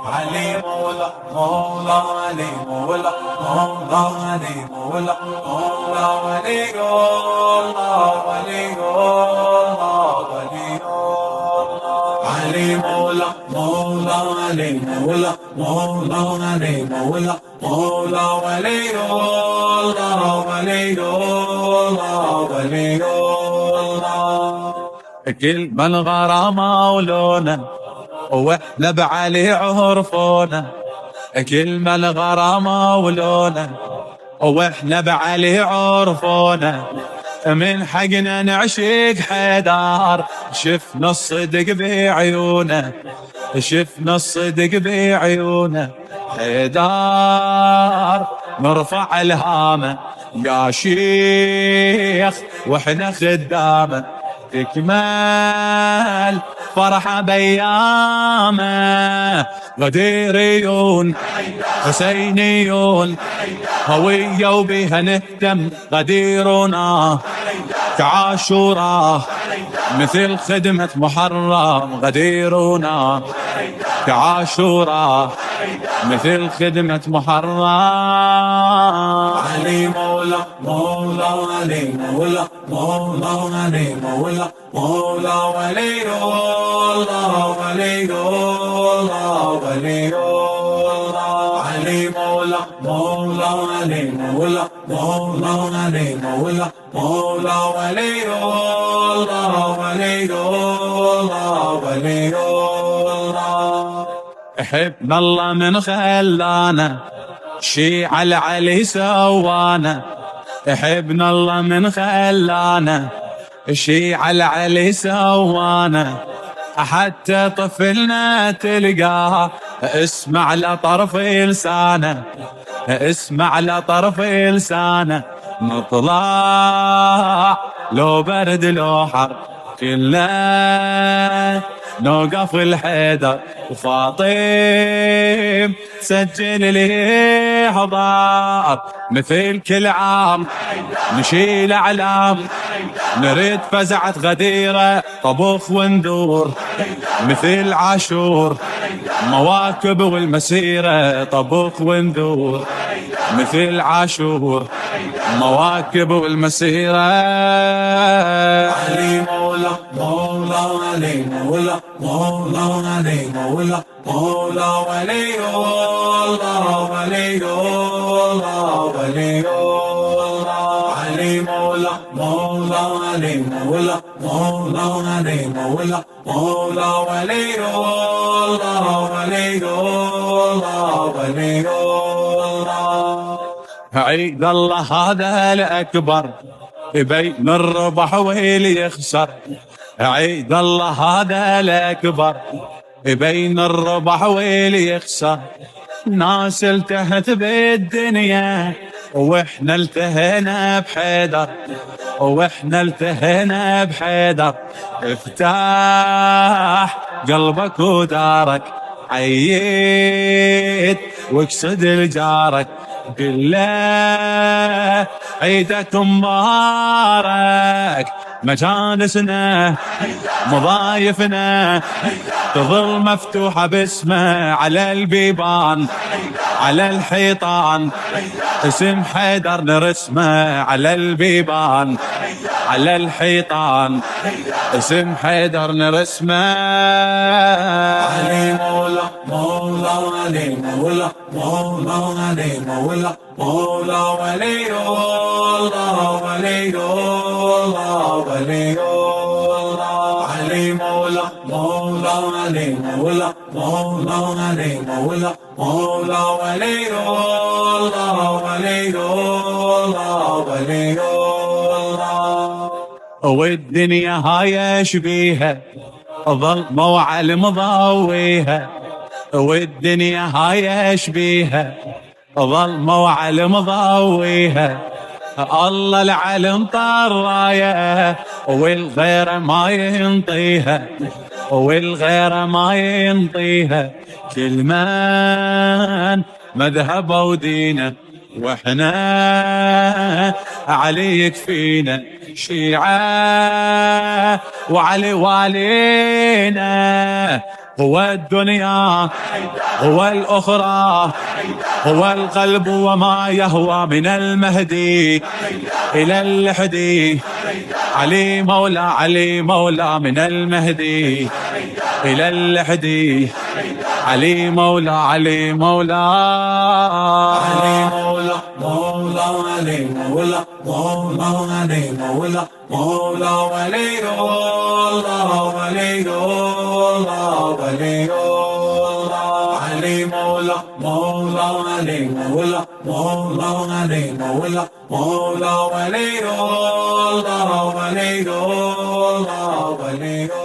علي مولا مولا علي مولا مولا علي مولا مولا ولي الله ولي الله ولي الله علي مولا مولا علي مولا مولا علي مولا مولا ولي الله ولي الله ولي الله كل من غرامه ولونه واحنا بعلي عرفونا كل من غرامه ولونه واحنا بعلي عرفونا من حقنا نعشق حيدر شفنا الصدق بعيونه شفنا الصدق بعيونه حيدر نرفع الهامه يا شيخ واحنا خدامه تكمل فرحة بيامه غديريون حسينيون هوية وبها نهتم غديرنا كعاشوراء مثل خدمة محرم غديرنا كعاشوراء مثل خدمة محرم علي مولا مولا علي مولا مولا علي مولا مولا ولي الله ولي الله ولي الله علي مولا مولا علي مولا مولا علي مولا مولا ولي الله ولي الله ولي الله حبنا الله من خلانا شيع العلي سوانا حبنا الله من خلانا شيع العلي سوانا حتى طفلنا تلقاه اسمع لطرف لسانه اسمع لطرف لسانه نطلع لو برد لو حر كلنا نوقف الحيدر وفاطم سجل لي حضار مثل كل عام نشيل اعلام نريد فزعة غديرة طبخ وندور مثل عاشور مواكب والمسيرة طبخ وندور مثل عاشور مواكب والمسيرة علي مولا مولا علي مولا مولا علي مولا مولا ولي الله ولي الله ولي الله علي مولا مولا علي مولا مولا علي مولا مولا ولي الله ولي الله ولي الله عيد الله هذا الأكبر بين الربح واللي يخسر عيد الله هذا الأكبر بين الربح واللي يخسر ناس التهت بالدنيا واحنا التهينا بحيدر واحنا التهينا بحيدر افتح قلبك ودارك عيد واقصد لجارك بالله عيدك مبارك مجالسنا مضايفنا تظل مفتوحة باسمه على البيبان على الحيطان اسم حيدر نرسمه على البيبان على الحيطان اسم حيدر نرسمه علي مولا مولا علي مولا مولا علي مولا مولا ولي الله ولي الله ولي الله علي مولا مولا علي مولا مولا علي مولا مولا ولي الله ولي الله ولي الله والدنيا هاي شبيها ظلمة وعلم ضويها والدنيا هاي شبيها ظلمة وعلم ضويها الله العلم طرايا والغير ما ينطيها والغير ما ينطيها كل من مذهب ودينه واحنا علي يكفينا شيعة وعلي والينا هو الدنيا هو الأخرى هو القلب وما يهوى من المهدي إلى اللحدي علي مولى علي مولى من المهدي إلى اللحدي علي مولى علي مولى علي مولى مولى علي مولى مولى علي مولى مولى ولي الله ولي الله ولي الله علي مولى مولى علي مولى مولى علي مولى مولى ولي الله ولي الله ولي الله